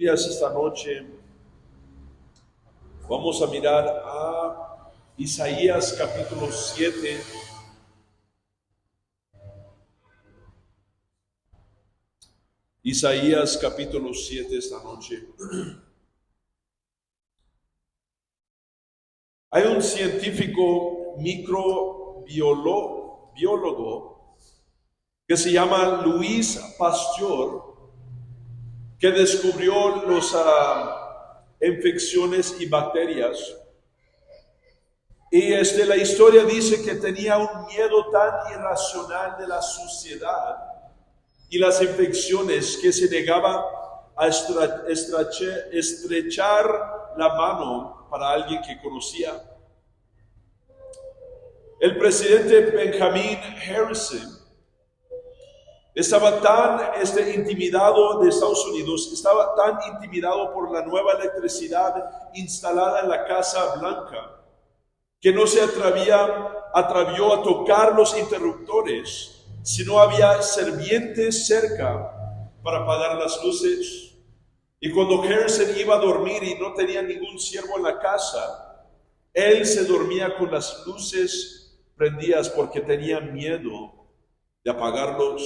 Esta noche vamos a mirar a Isaías capítulo 7. Isaías capítulo 7 esta noche. Hay un científico microbiólogo que se llama Louis Pasteur, que descubrió las infecciones y bacterias. Y la historia dice que tenía un miedo tan irracional de la suciedad y las infecciones que se negaba a estrechar la mano para alguien que conocía. El presidente Benjamin Harrison estaba tan intimidado de Estados Unidos, estaba tan intimidado por la nueva electricidad instalada en la Casa Blanca, que no se atrevió a tocar los interruptores si no había sirvientes cerca para apagar las luces. Y cuando Harrison iba a dormir y no tenía ningún siervo en la casa, él se dormía con las luces prendidas porque tenía miedo de apagarlos.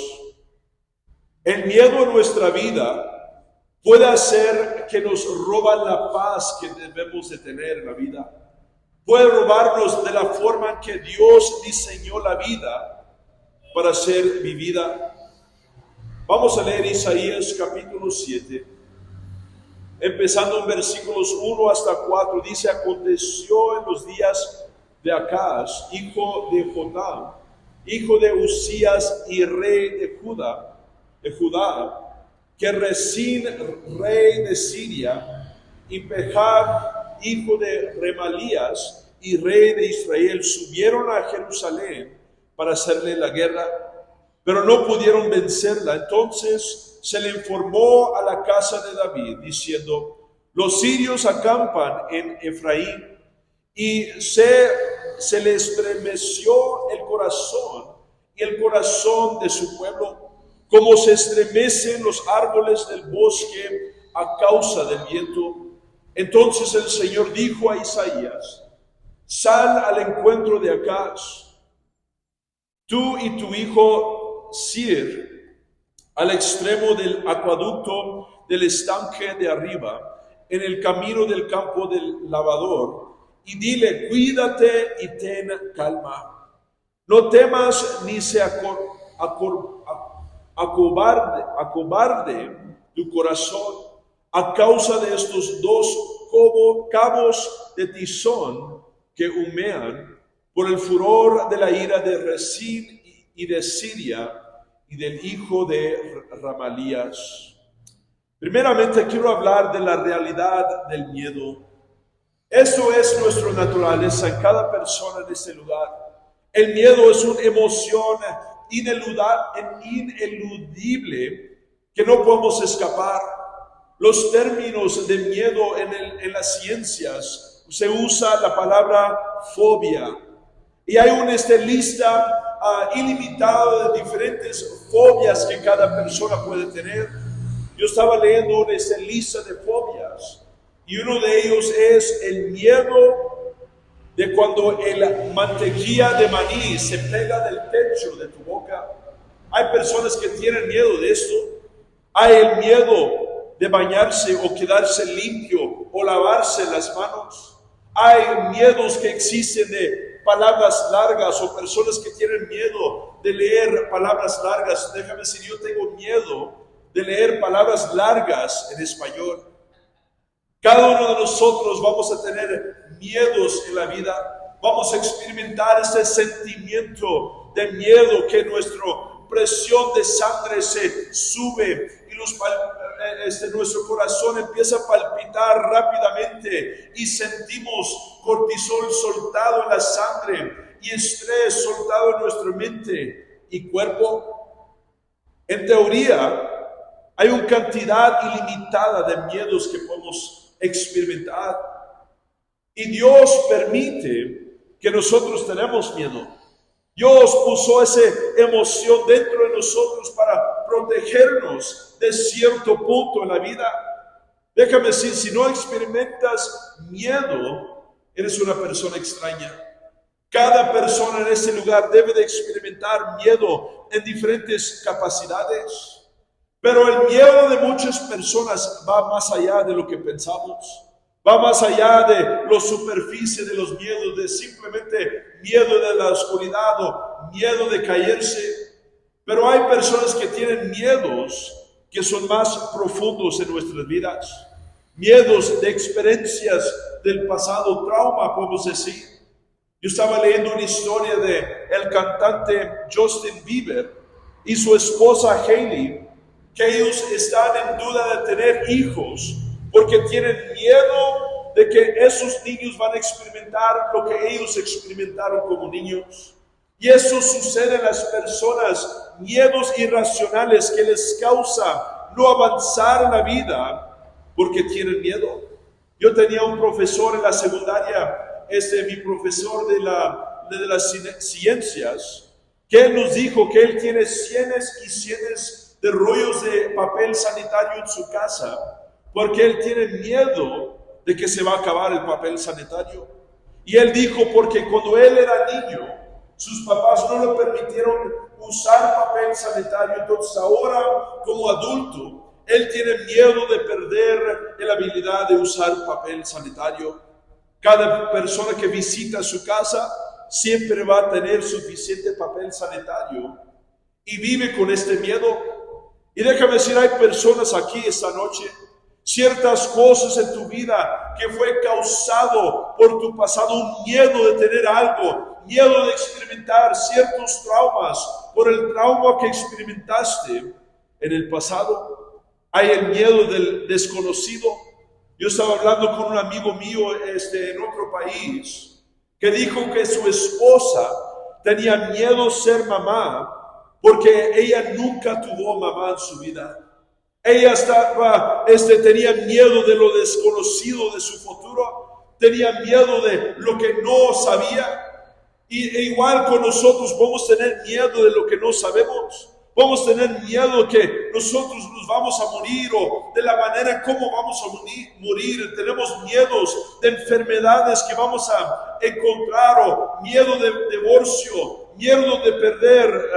El miedo en nuestra vida puede hacer que nos roban la paz que debemos de tener en la vida. Puede robarnos de la forma en que Dios diseñó la vida para ser vivida. Vamos a leer Isaías capítulo 7, empezando en versículos 1 hasta 4. Dice: aconteció en los días de Acaz, hijo de Jotam, hijo de Usías y rey de Judá, que Resín, rey de Siria, y Pejab, hijo de Remalías y rey de Israel, subieron a Jerusalén para hacerle la guerra, pero no pudieron vencerla. Entonces se le informó a la casa de David, diciendo: los sirios acampan en Efraín. Y se le estremeció el corazón y el corazón de su pueblo, como se estremecen los árboles del bosque a causa del viento. Entonces el Señor dijo a Isaías: sal al encuentro de Acaz, tú y tu hijo Sir, al extremo del acueducto del estanque de arriba, en el camino del campo del lavador, y dile: cuídate y ten calma. No temas ni se acobarde tu corazón a causa de estos dos cabos de tizón que humean por el furor de la ira de Resín y de Siria y del hijo de Remalías. Primeramente quiero hablar de la realidad del miedo. Eso es nuestra naturaleza en cada persona de este lugar. El miedo es una emoción ineludible que no podemos escapar. Los términos de miedo en las ciencias se usa la palabra fobia. Y hay una lista ilimitada de diferentes fobias que cada persona puede tener. Yo estaba leyendo una lista de fobias. Y uno de ellos es el miedo de cuando el mantequilla de maní se pega del techo de tu boca. Hay personas que tienen miedo de esto. Hay el miedo de bañarse o quedarse limpio o lavarse las manos. Hay miedos que existen de palabras largas o personas que tienen miedo de leer palabras largas. Déjame decir, yo tengo miedo de leer palabras largas en español. Cada uno de nosotros vamos a tener miedos en la vida. Vamos a experimentar este sentimiento de miedo, que nuestra presión de sangre se sube y nuestro corazón empieza a palpitar rápidamente y sentimos cortisol soltado en la sangre y estrés soltado en nuestra mente y cuerpo. En teoría, hay una cantidad ilimitada de miedos que podemos experimentar. Y Dios permite que nosotros tenemos miedo. Dios puso esa emoción dentro de nosotros para protegernos de cierto punto en la vida. Déjame decir, si no experimentas miedo, eres una persona extraña. Cada persona en este lugar debe de experimentar miedo en diferentes capacidades. Pero el miedo de muchas personas va más allá de lo que pensamos. Va más allá de la superficie de los miedos, de simplemente miedo de la oscuridad o miedo de caerse. Pero hay personas que tienen miedos que son más profundos en nuestras vidas. Miedos de experiencias del pasado, trauma, podemos decir. Yo estaba leyendo una historia de el cantante Justin Bieber y su esposa Hailey, que ellos están en duda de tener hijos porque tienen miedo de que esos niños van a experimentar lo que ellos experimentaron como niños. Y eso sucede en las personas, miedos irracionales que les causa no avanzar en la vida porque tienen miedo. Yo tenía un profesor en la secundaria, mi profesor de las ciencias, que él nos dijo que él tiene cientos y cientos de rollos de papel sanitario en su casa, porque él tiene miedo de que se va a acabar el papel sanitario. Y él dijo, porque cuando él era niño, sus papás no le permitieron usar papel sanitario, entonces ahora como adulto, él tiene miedo de perder la habilidad de usar papel sanitario. Cada persona que visita su casa siempre va a tener suficiente papel sanitario y vive con este miedo. Y déjame decir, hay personas aquí esta noche, ciertas cosas en tu vida que fue causado por tu pasado, un miedo de tener algo, miedo de experimentar ciertos traumas por el trauma que experimentaste en el pasado. Hay el miedo del desconocido. Yo estaba hablando con un amigo mío en otro país que dijo que su esposa tenía miedo ser mamá porque ella nunca tuvo mamá en su vida. Ella tenía miedo de lo desconocido de su futuro, tenía miedo de lo que no sabía. E igual con nosotros vamos a tener miedo de lo que no sabemos. Vamos a tener miedo que nosotros nos vamos a morir o de la manera en cómo vamos a morir. Tenemos miedos de enfermedades que vamos a encontrar o miedo de divorcio, miedo de perder,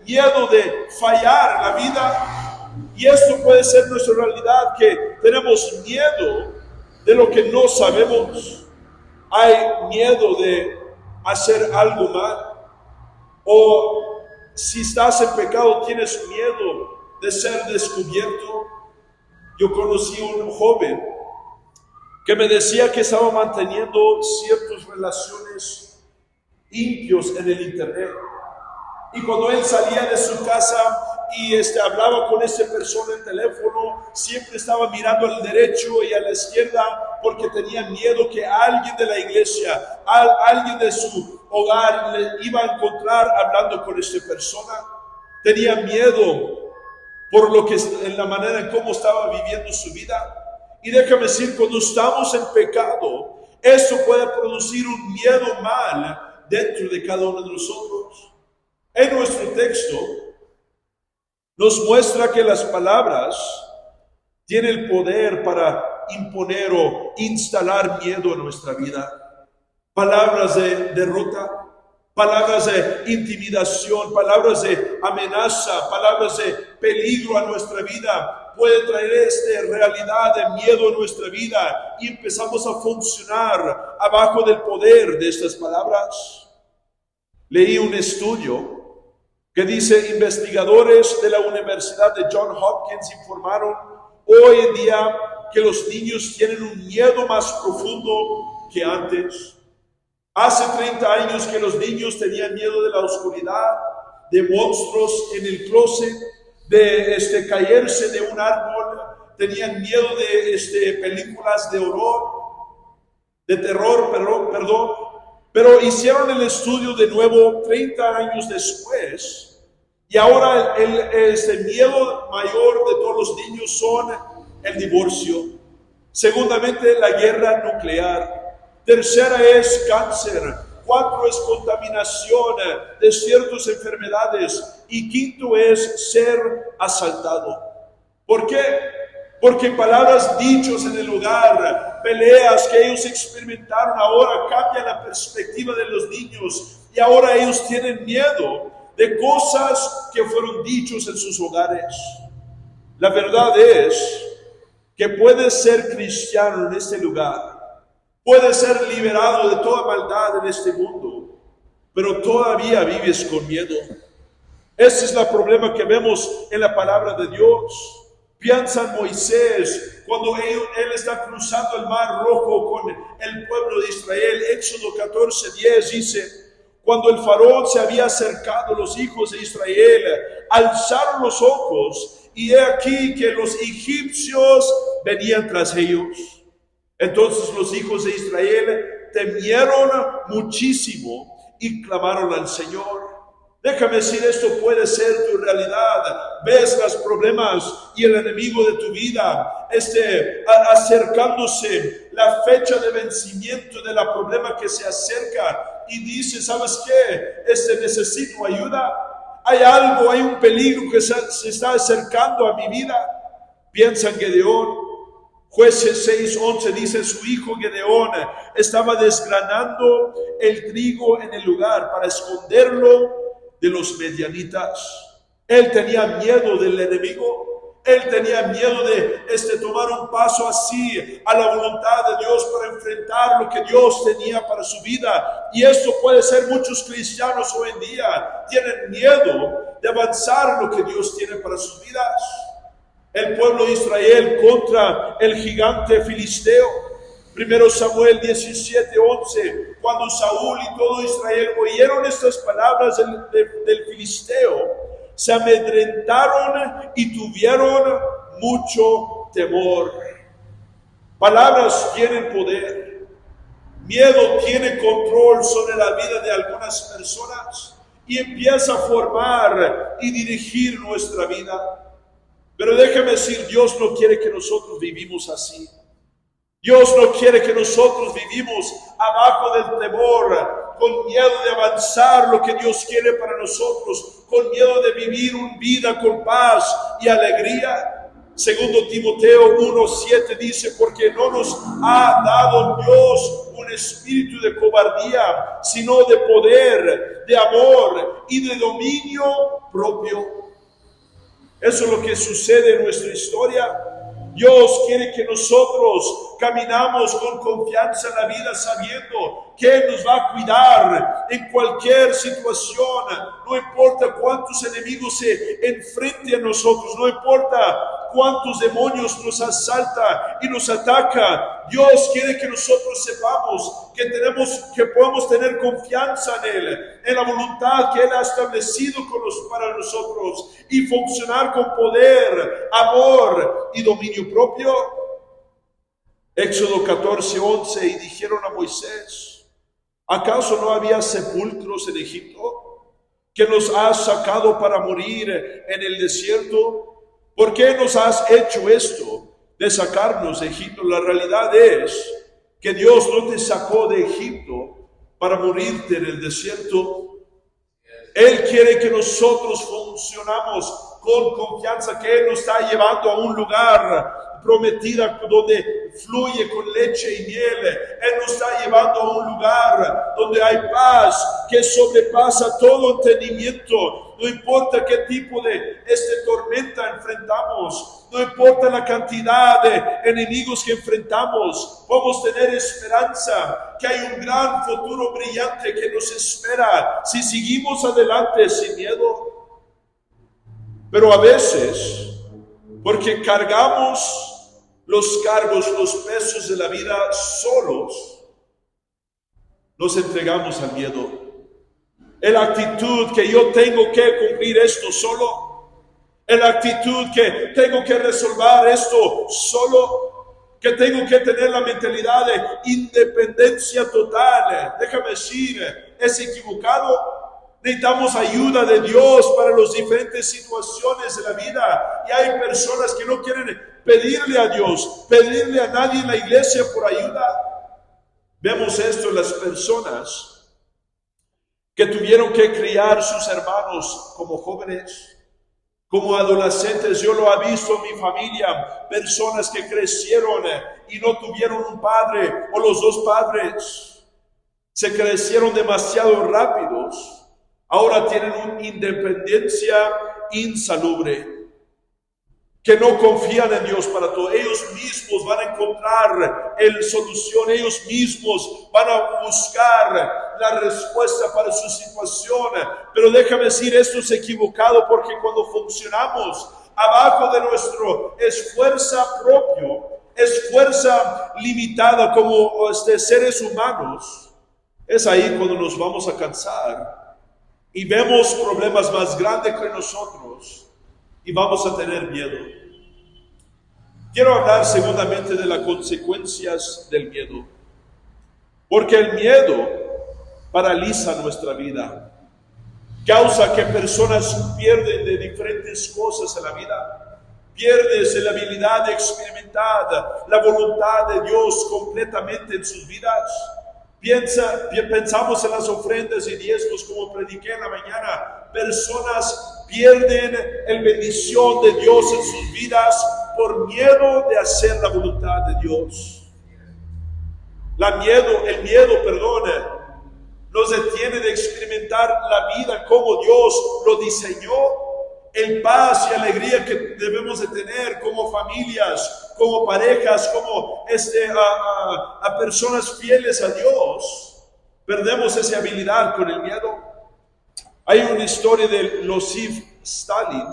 miedo de fallar en la vida. Y esto puede ser nuestra realidad, que tenemos miedo de lo que no sabemos. Hay miedo de hacer algo mal, o si estás en pecado tienes miedo de ser descubierto. Yo conocí a un joven que me decía que estaba manteniendo ciertas relaciones impios en el internet, y cuando él salía de su casa y hablaba con esa persona en teléfono, siempre estaba mirando al derecho y a la izquierda porque tenía miedo que alguien de la iglesia, alguien de su hogar le iba a encontrar hablando con esta persona. Tenía miedo por lo que en la manera en cómo estaba viviendo su vida. Y déjame decir, cuando estamos en pecado, eso puede producir un miedo mal dentro de cada uno de nosotros. En nuestro texto nos muestra que las palabras tienen el poder para imponer o instalar miedo en nuestra vida. Palabras de derrota, palabras de intimidación, palabras de amenaza, palabras de peligro a nuestra vida puede traer esta realidad de miedo a nuestra vida, y empezamos a funcionar abajo del poder de estas palabras. Leí un estudio que dice, investigadores de la Universidad de Johns Hopkins informaron hoy en día que los niños tienen un miedo más profundo que antes. Hace 30 años que los niños tenían miedo de la oscuridad, de monstruos en el closet, de caerse de un árbol, tenían miedo de películas de horror, de terror, perdón. Pero hicieron el estudio de nuevo 30 años después, y ahora el miedo mayor de todos los niños son el divorcio. Segundamente, la guerra nuclear. Tercera es cáncer. 4 es contaminación de ciertas enfermedades. Y quinto es ser asaltado. ¿Por qué? Porque palabras dichos en el hogar, peleas que ellos experimentaron, ahora cambian la perspectiva de los niños y ahora ellos tienen miedo de cosas que fueron dichos en sus hogares. La verdad es que puedes ser cristiano en este lugar, puedes ser liberado de toda maldad en este mundo, pero todavía vives con miedo. Ese es el problema que vemos en la palabra de Dios. Piensa en Moisés cuando él está cruzando el mar rojo con el pueblo de Israel. Éxodo 14:10 dice: cuando el faraón se había acercado, los hijos de Israel alzaron los ojos y he aquí que los egipcios venían tras ellos. Entonces los hijos de Israel temieron muchísimo y clamaron al Señor. Déjame decir, esto puede ser tu realidad. Ves los problemas y el enemigo de tu vida acercándose, la fecha de vencimiento de la problema que se acerca, y dices: ¿sabes qué? Necesito ayuda. Hay algo, hay un peligro que se está acercando a mi vida. Piensa en Gedeón. Jueces 6:11 dice: su hijo Gedeón estaba desgranando el trigo en el lugar para esconderlo de los medianitas. Él tenía miedo del enemigo. Él tenía miedo de tomar un paso así a la voluntad de Dios para enfrentar lo que Dios tenía para su vida. Y esto puede ser muchos cristianos hoy en día. Tienen miedo de avanzar lo que Dios tiene para sus vidas. El pueblo de Israel contra el gigante filisteo. 1 Samuel 17:11, cuando Saúl y todo Israel oyeron estas palabras del filisteo, se amedrentaron y tuvieron mucho temor. Palabras tienen poder. Miedo tiene control sobre la vida de algunas personas y empieza a formar y dirigir nuestra vida. Pero déjame decir, Dios no quiere que nosotros vivimos así. Dios no quiere que nosotros vivimos abajo del temor, con miedo de avanzar lo que Dios quiere para nosotros, con miedo de vivir una vida con paz y alegría. Segundo Timoteo 1:7 dice: porque no nos ha dado Dios un espíritu de cobardía, sino de poder, de amor y de dominio propio. Eso es lo que sucede en nuestra historia. Dios quiere que nosotros caminamos con confianza en la vida, sabiendo que Él nos va a cuidar en cualquier situación. No importa cuántos enemigos se enfrenten a nosotros, no importa cuántos demonios nos asaltan y nos atacan. Dios quiere que nosotros sepamos que podemos tener confianza en Él, en la voluntad que Él ha establecido para nosotros, y funcionar con poder, amor y dominio propio. Éxodo 14:11, y dijeron a Moisés: ¿acaso no había sepulcros en Egipto, que nos has sacado para morir en el desierto? ¿Por qué nos has hecho esto de sacarnos de Egipto? La realidad es que Dios no te sacó de Egipto para morirte en el desierto. Él quiere que nosotros funcionamos con confianza, que Él nos está llevando a un lugar prometida donde fluye con leche y miel. Él nos está llevando a un lugar donde hay paz que sobrepasa todo entendimiento. No importa qué tipo de tormenta enfrentamos, no importa la cantidad de enemigos que enfrentamos, podemos tener esperanza que hay un gran futuro brillante que nos espera si seguimos adelante sin miedo. Pero a veces, porque cargamos los cargos, los pesos de la vida solos, nos entregamos al miedo. La actitud que yo tengo que cumplir esto solo, la actitud que tengo que resolver esto solo, que tengo que tener la mentalidad de independencia total. Déjame decir, es equivocado. Necesitamos ayuda de Dios para las diferentes situaciones de la vida. Y hay personas que no quieren pedirle a Dios, pedirle a nadie en la iglesia por ayuda. Vemos esto en las personas que tuvieron que criar sus hermanos como jóvenes. Como adolescentes yo lo he visto en mi familia, personas que crecieron y no tuvieron un padre o los dos padres, se crecieron demasiado rápidos, ahora tienen una independencia insalubre, que no confían en Dios para todo. Ellos mismos van a encontrar la solución, ellos mismos van a buscar la respuesta para su situación. Pero déjame decir, esto es equivocado, porque cuando funcionamos abajo de nuestro esfuerzo propio, esfuerzo limitada como seres humanos, es ahí cuando nos vamos a cansar y vemos problemas más grandes que nosotros y vamos a tener miedo. Quiero hablar segundamente de las consecuencias del miedo, porque el miedo paraliza nuestra vida, causa que personas pierden de diferentes cosas en la vida, pierdes la habilidad de experimentar la voluntad de Dios completamente en sus vidas. Pensamos en las ofrendas y diezmos, como prediqué en la mañana. Personas pierden la bendición de Dios en sus vidas por miedo de hacer la voluntad de Dios. El miedo, nos detiene de experimentar la vida como Dios lo diseñó, el paz y alegría que debemos de tener como familias, como parejas, como a personas fieles a Dios. Perdemos esa habilidad con el miedo. Hay una historia de Joseph Stalin,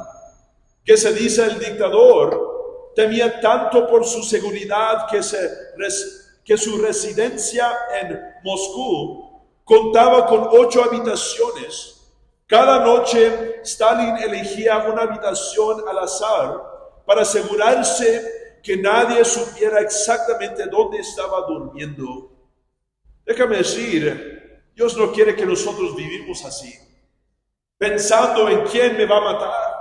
que se dice el dictador temía tanto por su seguridad que su residencia en Moscú contaba con 8 habitaciones. Cada noche Stalin elegía una habitación al azar para asegurarse que nadie supiera exactamente dónde estaba durmiendo. Déjame decir, Dios no quiere que nosotros vivimos así, pensando en quién me va a matar,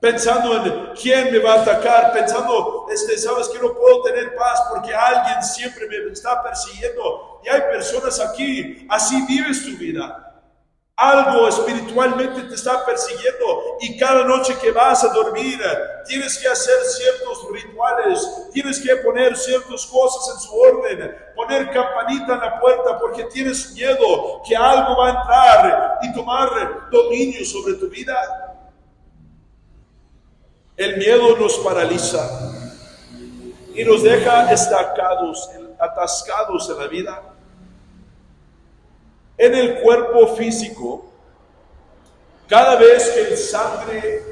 pensando en quién me va a atacar, pensando, sabes que no puedo tener paz porque alguien siempre me está persiguiendo. Y hay personas aquí, así vives tu vida. Algo espiritualmente te está persiguiendo y cada noche que vas a dormir tienes que hacer ciertos rituales, tienes que poner ciertas cosas en su orden, poner campanita en la puerta porque tienes miedo que algo va a entrar y tomar dominio sobre tu vida. El miedo nos paraliza y nos deja estancados, atascados en la vida. En el cuerpo físico, cada vez que el sangre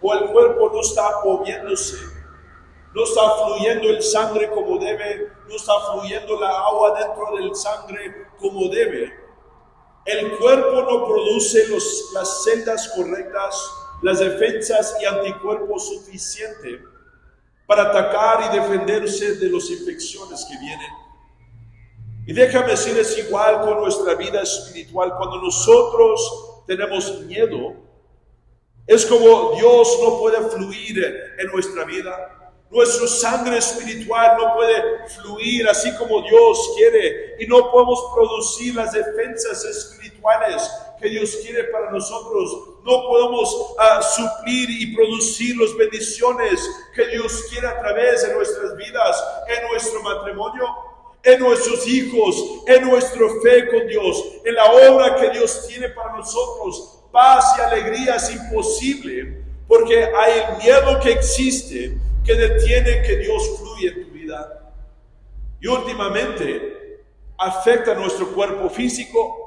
o el cuerpo no está moviéndose, no está fluyendo el sangre como debe, no está fluyendo la agua dentro del sangre como debe, el cuerpo no produce las celdas correctas, las defensas y anticuerpos suficientes para atacar y defenderse de las infecciones que vienen. Y déjame decir, es igual con nuestra vida espiritual. Cuando nosotros tenemos miedo, es como Dios no puede fluir en nuestra vida. Nuestra sangre espiritual no puede fluir así como Dios quiere. Y no podemos producir las defensas espirituales que Dios quiere para nosotros. No podemos suplir y producir las bendiciones que Dios quiere a través de nuestras vidas, en nuestro matrimonio, en nuestros hijos, en nuestra fe con Dios, en la obra que Dios tiene para nosotros. Paz y alegría es imposible porque hay el miedo que existe que detiene que Dios fluya en tu vida. Y últimamente afecta a nuestro cuerpo físico.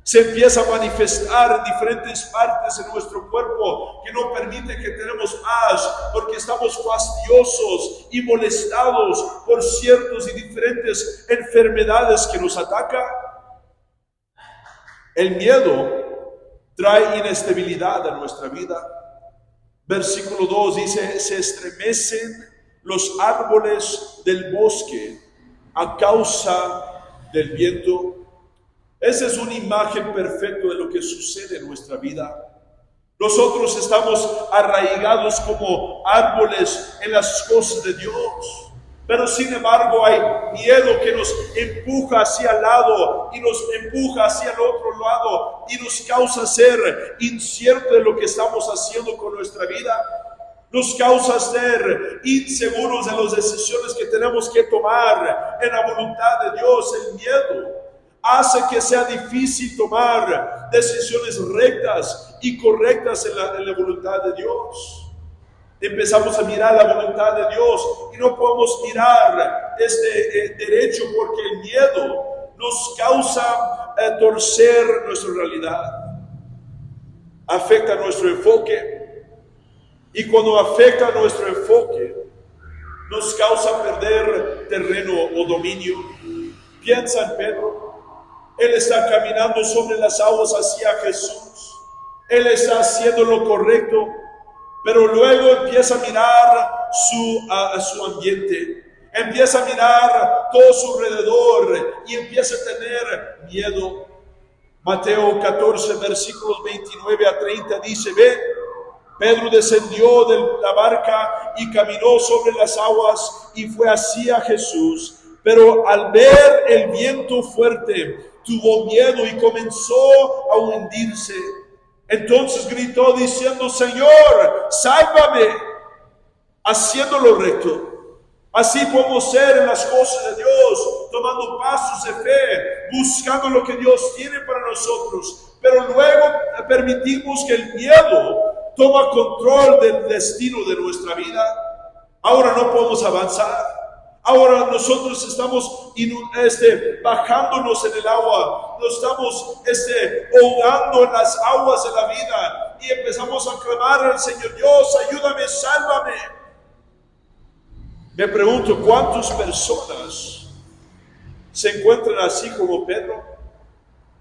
Se empieza a manifestar en diferentes partes de nuestro cuerpo que no permite que tenemos paz porque estamos fastidiosos y molestados por ciertas y diferentes enfermedades que nos atacan. El miedo trae inestabilidad a nuestra vida. Versículo 2 dice, se estremecen los árboles del bosque a causa del viento. Esa es una imagen perfecta de lo que sucede en nuestra vida. Nosotros estamos arraigados como árboles en las cosas de Dios. Pero sin embargo hay miedo que nos empuja hacia el lado y nos empuja hacia el otro lado y nos causa ser incierto de lo que estamos haciendo con nuestra vida. Nos causa ser inseguros de las decisiones que tenemos que tomar en la voluntad de Dios. El miedo hace que sea difícil tomar decisiones rectas y correctas en la voluntad de Dios. Empezamos a mirar la voluntad de Dios y no podemos mirar derecho porque el miedo nos causa torcer nuestra realidad. Afecta nuestro enfoque y cuando afecta nuestro enfoque nos causa perder terreno o dominio. Piensa en Pedro. Él está caminando sobre las aguas hacia Jesús. Él está haciendo lo correcto. Pero luego empieza a mirar su ambiente, empieza a mirar todo su alrededor y empieza a tener miedo. Mateo 14, versículos 29 a 30 dice, ve, Pedro descendió de la barca y caminó sobre las aguas y fue hacia Jesús. Pero al ver el viento fuerte, tuvo miedo y comenzó a hundirse. Entonces gritó diciendo, Señor, sálvame, haciendo lo recto. Así podemos ser en las cosas de Dios, tomando pasos de fe, buscando lo que Dios tiene para nosotros. Pero luego permitimos que el miedo toma control del destino de nuestra vida. Ahora no podemos avanzar. Ahora nosotros estamos bajándonos en el agua, nos estamos ahogando en las aguas de la vida y empezamos a clamar al Señor, Dios, ayúdame, sálvame. Me pregunto, ¿cuántas personas se encuentran así como Pedro?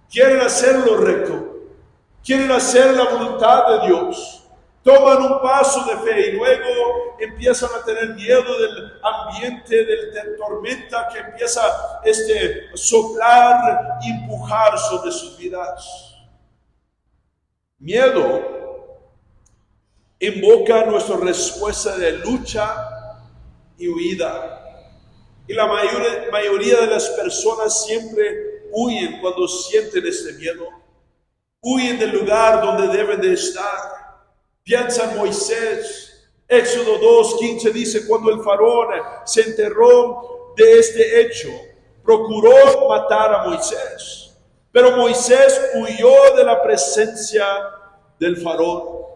Quieren hacer lo recto, quieren hacer la voluntad de Dios. Toman un paso de fe y luego empiezan a tener miedo del ambiente, de tormenta que empieza a soplar y empujar sobre sus vidas. Miedo invoca nuestra respuesta de lucha y huida. Y la mayoría de las personas siempre huyen cuando sienten este miedo. Huyen del lugar donde deben de estar. Piensa en Moisés. Éxodo 2:15 dice, cuando el faraón se enteró de este hecho, procuró matar a Moisés. Pero Moisés huyó de la presencia del faraón.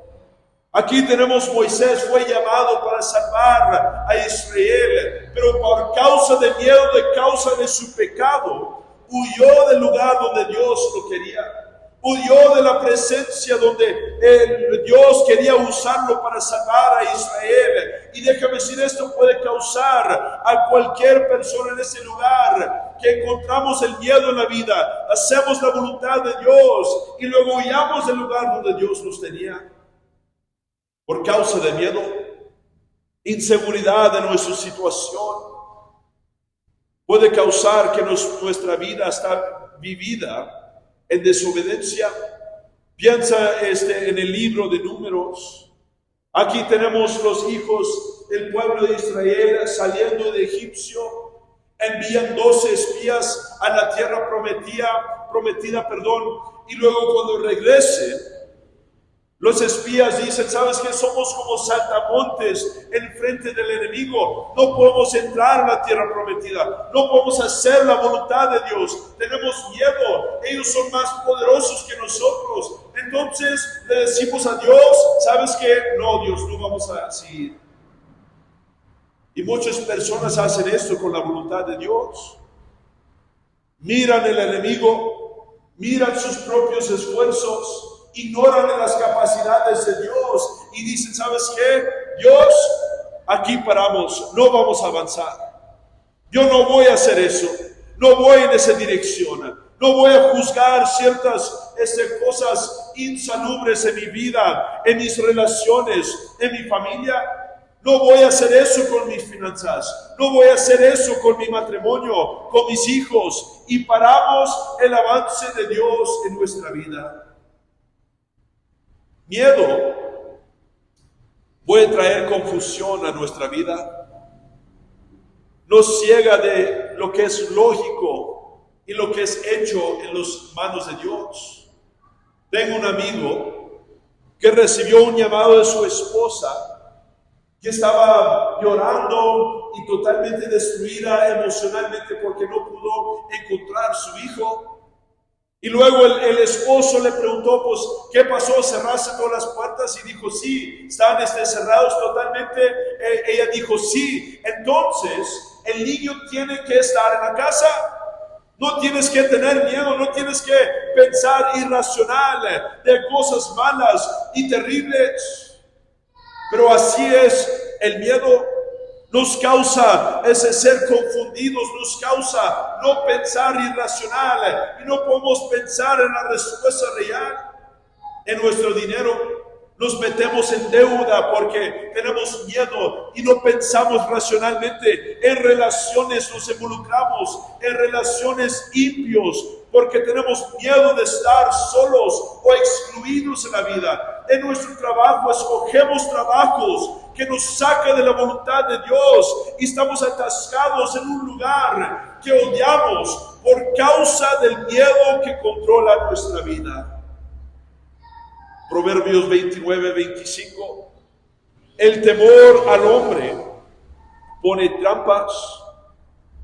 Aquí tenemos Moisés, fue llamado para salvar a Israel, pero por causa de miedo, de causa de su pecado, huyó del lugar donde Dios lo quería. Huyó de la presencia donde Dios quería usarlo para salvar a Israel. Y déjame decir, esto puede causar a cualquier persona en ese lugar que encontramos el miedo en la vida, hacemos la voluntad de Dios y luego huyamos del lugar donde Dios nos tenía. Por causa de miedo, inseguridad de nuestra situación, puede causar que nuestra vida está vivida en desobediencia. Piensa en el libro de Números. Aquí tenemos los hijos del pueblo de Israel saliendo de Egipcio. Envían 12 espías a la tierra prometida, y luego cuando regresen, los espías dicen, ¿sabes qué? Somos como saltamontes en frente del enemigo. No podemos entrar a la tierra prometida. No podemos hacer la voluntad de Dios. Tenemos miedo. Ellos son más poderosos que nosotros. Entonces le decimos a Dios, ¿sabes qué? No, Dios, no vamos a seguir. Y muchas personas hacen esto con la voluntad de Dios. Miran el enemigo, miran sus propios esfuerzos, ignoran las capacidades de Dios y dicen, ¿sabes qué? Dios, aquí paramos, no vamos a avanzar. Yo no voy a hacer eso, no voy en esa dirección, no voy a juzgar ciertas cosas insalubres en mi vida, en mis relaciones, en mi familia. No voy a hacer eso con mis finanzas, no voy a hacer eso con mi matrimonio, con mis hijos, y paramos el avance de Dios en nuestra vida. Miedo puede traer confusión a nuestra vida. nos ciega de lo que es lógico y lo que es hecho en las manos de Dios. Tengo un amigo que recibió un llamado de su esposa, que estaba llorando y totalmente destruida emocionalmente porque no pudo encontrar su hijo. Y luego el esposo le preguntó, pues, ¿qué pasó? ¿Cerraste todas las puertas? Y dijo, sí, están cerrados totalmente. Ella dijo, sí. Entonces, el niño tiene que estar en la casa. No tienes que tener miedo, no tienes que pensar irracional de cosas malas y terribles. Pero así es el miedo. Nos causa ese ser confundidos, nos causa no pensar irracional y no podemos pensar en la respuesta real. En nuestro dinero nos metemos en deuda porque tenemos miedo y no pensamos racionalmente. En relaciones nos involucramos, en relaciones impios, porque tenemos miedo de estar solos o excluidos en la vida. En nuestro trabajo escogemos trabajos que nos saca de la voluntad de Dios y estamos atascados en un lugar que odiamos por causa del miedo que controla nuestra vida. Proverbios 29-25. El temor al hombre pone trampas,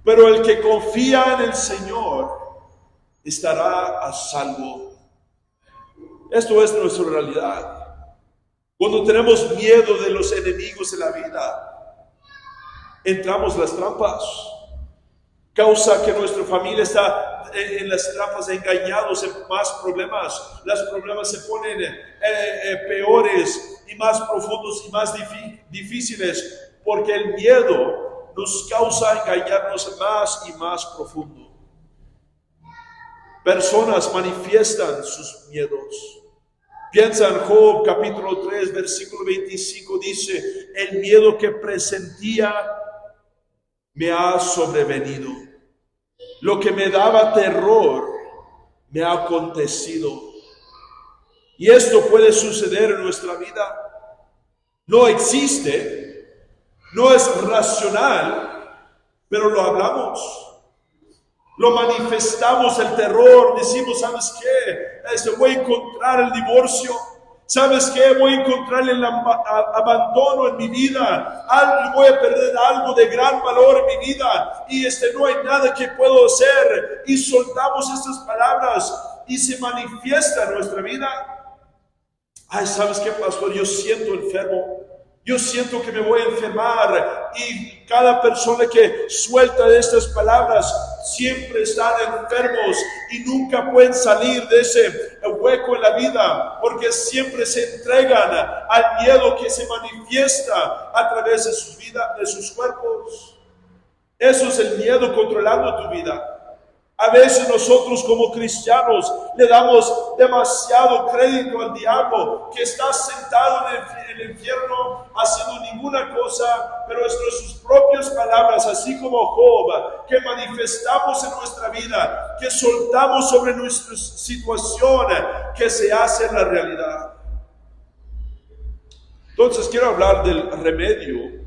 pero el que confía en el Señor estará a salvo. Esto es nuestra realidad. Cuando tenemos miedo de los enemigos de la vida, entramos en las trampas. Causa que nuestra familia está en las trampas, engañados en más problemas. Los problemas se ponen peores y más profundos y más difíciles, porque el miedo nos causa engañarnos más y más profundo. Personas manifiestan sus miedos. Piensa en Job capítulo 3 versículo 25, dice, el miedo que presentía me ha sobrevenido. Lo que me daba terror me ha acontecido. Y esto puede suceder en nuestra vida. No existe, no es racional, pero lo hablamos. Lo manifestamos el terror, decimos, ¿sabes qué? Voy a encontrar el divorcio. ¿Sabes qué? Voy a encontrar el abandono en mi vida. Voy a perder algo de gran valor en mi vida. Y no hay nada que puedo hacer. Y soltamos estas palabras y se manifiesta en nuestra vida. Ay, ¿sabes qué, pastor? Yo siento enfermo. Yo siento que me voy a enfermar. Y cada persona que suelta estas palabras siempre están enfermos y nunca pueden salir de ese hueco en la vida, porque siempre se entregan al miedo que se manifiesta a través de sus vidas, de sus cuerpos. Eso es el miedo controlando tu vida. A veces nosotros como cristianos le damos demasiado crédito al diablo, que está sentado en el infierno haciendo ninguna cosa, pero es sus propias palabras, así como Job, que manifestamos en nuestra vida, que soltamos sobre nuestra situación, que se hace la realidad. Entonces quiero hablar del remedio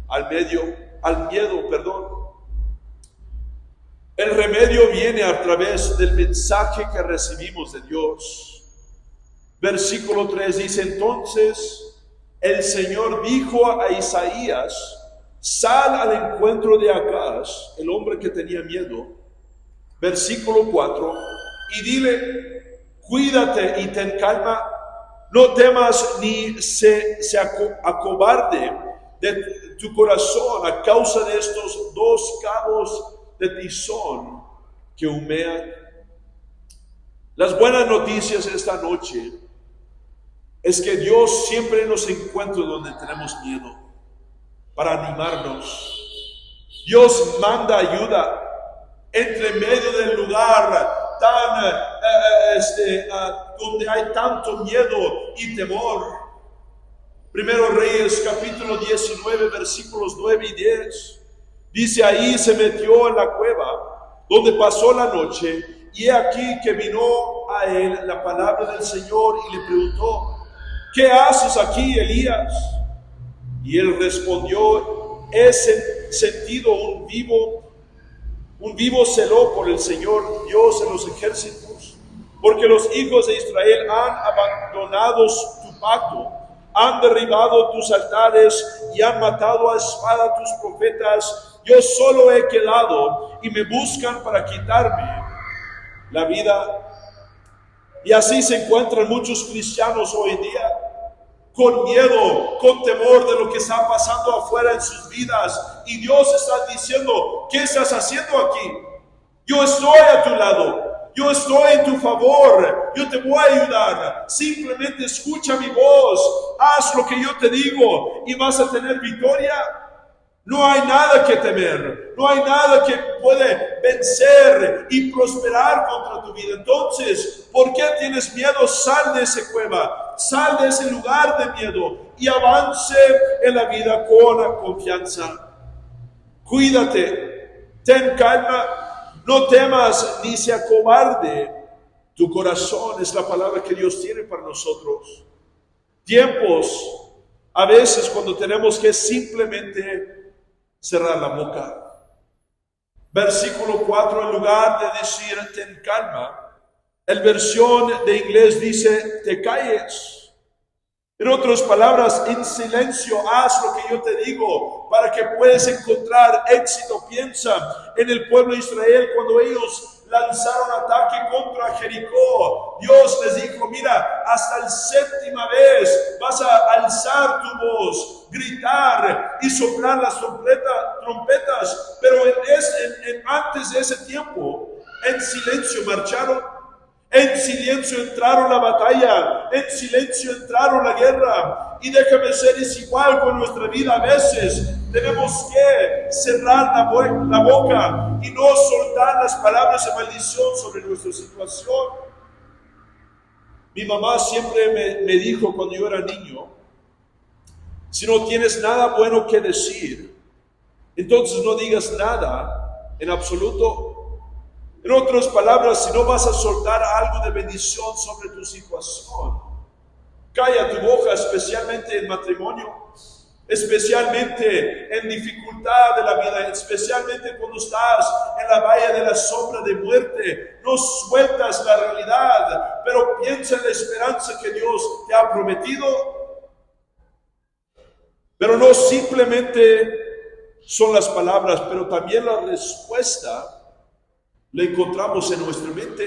al miedo. El remedio viene a través del mensaje que recibimos de Dios. Versículo 3 dice, entonces el Señor dijo a Isaías, sal al encuentro de Acaz, el hombre que tenía miedo. Versículo 4, y dile, cuídate y ten calma, no temas ni se acobarde de tu corazón a causa de estos dos cabos de tizón que humean. Las buenas noticias esta noche es que Dios siempre nos encuentra donde tenemos miedo para animarnos. Dios manda ayuda entre medio del lugar donde hay tanto miedo y temor. Primero Reyes capítulo 19 versículos 9 y 10. Dice, ahí se metió en la cueva, donde pasó la noche, y he aquí que vino a él la palabra del Señor y le preguntó, ¿qué haces aquí, Elías? Y él respondió, he sentido un vivo celo por el Señor Dios en los ejércitos, porque los hijos de Israel han abandonado tu pacto, han derribado tus altares y han matado a espada tus profetas. Yo solo he quedado y me buscan para quitarme la vida. Y así se encuentran muchos cristianos hoy en día, con miedo, con temor de lo que está pasando afuera en sus vidas. Y Dios está diciendo, ¿qué estás haciendo aquí? Yo estoy a tu lado. Yo estoy en tu favor, yo te voy a ayudar. Simplemente escucha mi voz, haz lo que yo te digo y vas a tener victoria. No hay nada que temer, no hay nada que puede vencer y prosperar contra tu vida. Entonces, ¿por qué tienes miedo? Sal de esa cueva, sal de ese lugar de miedo y avance en la vida con confianza. Cuídate, ten calma. No temas ni se acobarde tu corazón, es la palabra que Dios tiene para nosotros. Tiempos, a veces cuando tenemos que simplemente cerrar la boca. Versículo 4, en lugar de decir ten calma, el versión de inglés dice te calles. En otras palabras, en silencio haz lo que yo te digo para que puedas encontrar éxito. Piensa en el pueblo de Israel cuando ellos lanzaron ataque contra Jericó. Dios les dijo, mira, hasta la séptima vez vas a alzar tu voz, gritar y soplar las trompetas. Pero antes de ese tiempo, en silencio marcharon. En silencio entraron la batalla, en silencio entraron la guerra. Y déjame ser, es igual con nuestra vida. A veces tenemos que cerrar la boca y no soltar las palabras de maldición sobre nuestra situación. Mi mamá siempre me dijo cuando yo era niño, si no tienes nada bueno que decir, entonces no digas nada en absoluto. En otras palabras, si no vas a soltar algo de bendición sobre tu situación, calla tu boca, especialmente en matrimonio, especialmente en dificultad de la vida, especialmente cuando estás en la valle de la sombra de muerte. No sueltas la realidad, pero piensa en la esperanza que Dios te ha prometido. Pero no simplemente son las palabras, pero también la respuesta la encontramos en nuestra mente.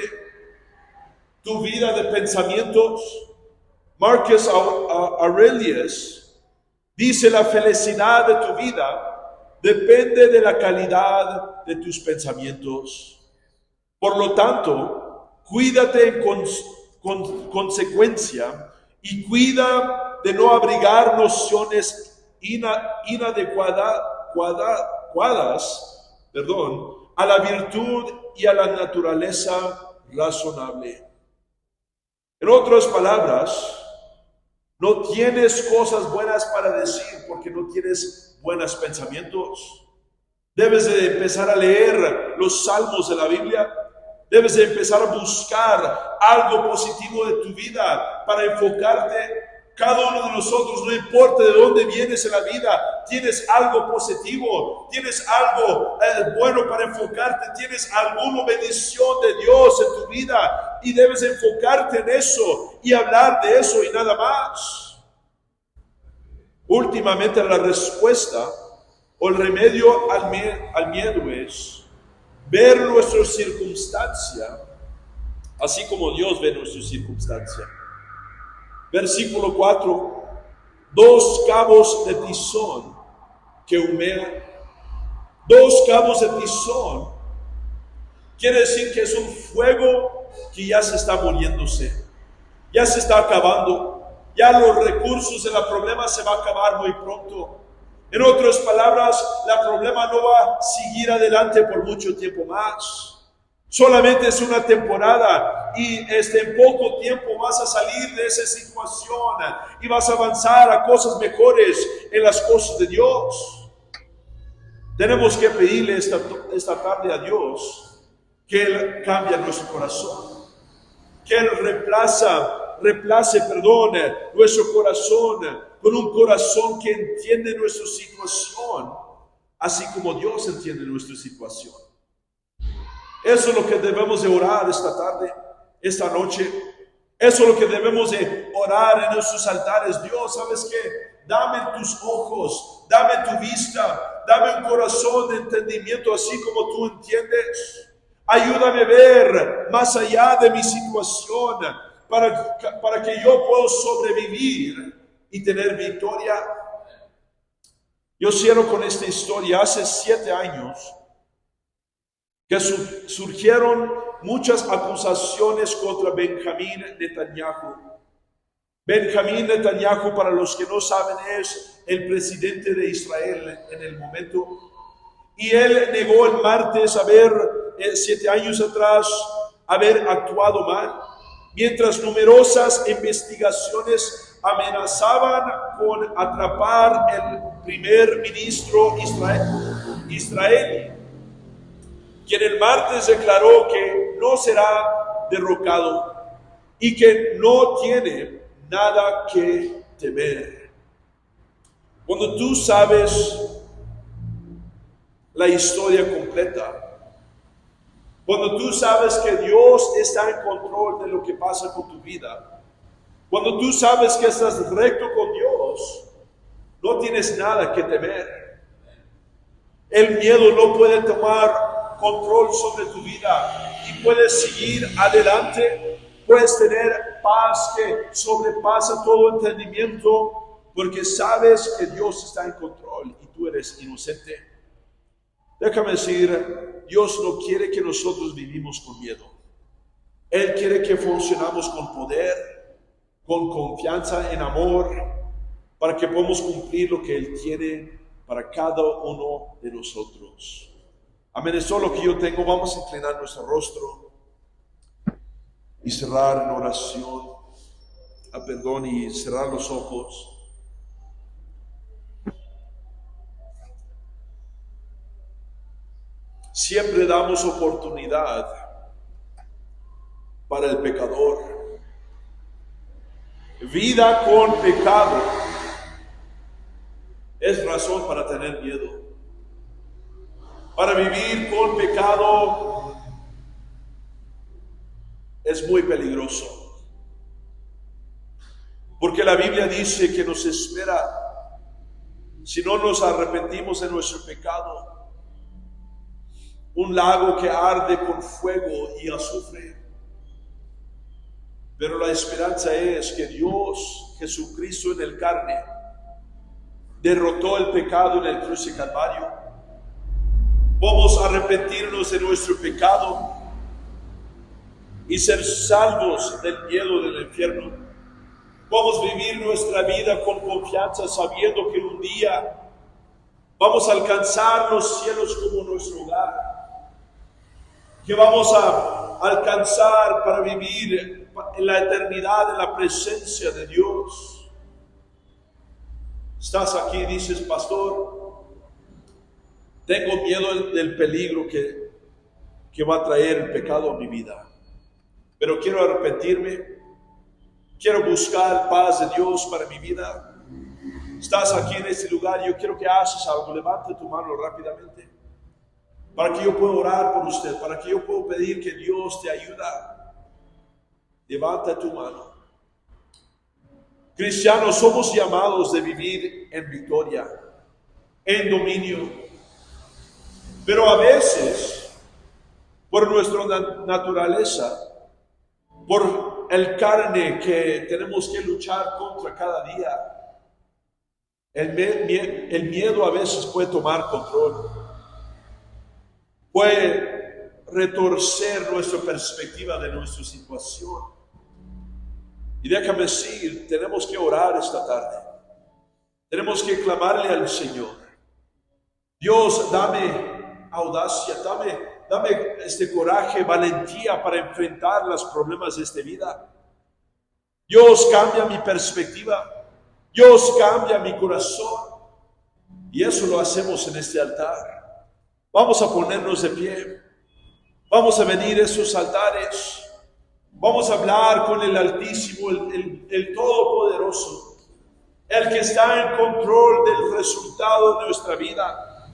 Tu vida de pensamientos. Marcus Aurelius dice, la felicidad de tu vida depende de la calidad de tus pensamientos. Por lo tanto, cuídate en consecuencia y cuida de no abrigar nociones inadecuadas a la virtud y a la naturaleza razonable. En otras palabras, no tienes cosas buenas para decir porque no tienes buenos pensamientos. Debes de empezar a leer los salmos de la Biblia. Debes de empezar a buscar algo positivo de tu vida para enfocarte. Cada uno de nosotros, no importa de dónde vienes en la vida, tienes algo positivo, tienes algo bueno para enfocarte, tienes alguna bendición de Dios en tu vida y debes enfocarte en eso y hablar de eso y nada más. Últimamente la respuesta o el remedio al miedo es ver nuestra circunstancia así como Dios ve nuestra circunstancia. Versículo 4, 2 cabos de tizón que humean. 2 cabos de tizón quiere decir que es un fuego que ya se está muriéndose, ya se está acabando, ya los recursos de la problema se va a acabar muy pronto. En otras palabras, la problema no va a seguir adelante por mucho tiempo más. Solamente es una temporada y en poco tiempo vas a salir de esa situación y vas a avanzar a cosas mejores en las cosas de Dios. Tenemos que pedirle esta tarde a Dios que Él cambie nuestro corazón, que Él reemplace nuestro corazón con un corazón que entiende nuestra situación así como Dios entiende nuestra situación. Eso es lo que debemos de orar esta tarde, esta noche. Eso es lo que debemos de orar en nuestros altares. Dios, ¿sabes qué? Dame tus ojos, dame tu vista, dame un corazón de entendimiento así como tú entiendes. Ayúdame a ver más allá de mi situación para que yo pueda sobrevivir y tener victoria. Yo cierro con esta historia. Hace 7 años que surgieron muchas acusaciones contra Benjamín Netanyahu. Benjamín Netanyahu, para los que no saben, es el presidente de Israel en el momento. Y él negó el martes 7 años atrás, haber actuado mal, mientras numerosas investigaciones amenazaban con atrapar el primer ministro israelí, quien el martes declaró que no será derrocado y que no tiene nada que temer. Cuando tú sabes la historia completa, cuando tú sabes que Dios está en control de lo que pasa con tu vida, cuando tú sabes que estás recto con Dios, no tienes nada que temer. El miedo no puede tomar control sobre tu vida y puedes seguir adelante. Puedes tener paz que sobrepasa todo entendimiento porque sabes que Dios está en control y tú eres inocente. Déjame decir, Dios no quiere que nosotros vivimos con miedo. Él quiere que funcionamos con poder, con confianza, en amor, para que podamos cumplir lo que Él tiene para cada uno de nosotros. Amén. Es todo lo que yo tengo. Vamos a inclinar nuestro rostro y cerrar en oración, perdón, y cerrar los ojos. Siempre damos oportunidad para el pecador. Vida con pecado es razón para tener miedo. Para vivir con pecado es muy peligroso. Porque la Biblia dice que nos espera, si no nos arrepentimos de nuestro pecado, un lago que arde con fuego y azufre. Pero la esperanza es que Dios, Jesucristo en el carne, derrotó el pecado en el cruz de Calvario. Vamos a arrepentirnos de nuestro pecado y ser salvos del miedo del infierno. Vamos a vivir nuestra vida con confianza, sabiendo que un día vamos a alcanzar los cielos como nuestro hogar, que vamos a alcanzar para vivir en la eternidad en la presencia de Dios. Estás aquí y dices, pastor, tengo miedo del peligro que va a traer el pecado a mi vida, pero quiero arrepentirme, quiero buscar paz de Dios para mi vida. Estás aquí en este lugar y yo quiero que hagas algo. Levanta tu mano rápidamente para que yo pueda orar por usted, para que yo pueda pedir que Dios te ayude. Levanta tu mano. Cristianos, somos llamados de vivir en victoria, en dominio, pero a veces, por nuestra naturaleza, por el carne que tenemos que luchar contra cada día, el miedo a veces puede tomar control, puede retorcer nuestra perspectiva de nuestra situación. Y déjame decir, tenemos que orar esta tarde. Tenemos que clamarle al Señor. Dios, dame audacia, dame este coraje, valentía para enfrentar los problemas de esta vida. Dios, cambia mi perspectiva. Dios, cambia mi corazón. Y eso lo hacemos en este altar. Vamos a ponernos de pie. Vamos a venir a esos altares. Vamos a hablar con el Altísimo, el Todopoderoso, el que está en control del resultado de nuestra vida.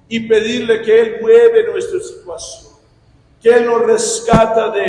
y pedirle que Él mueve nuestra situación, que Él nos rescata de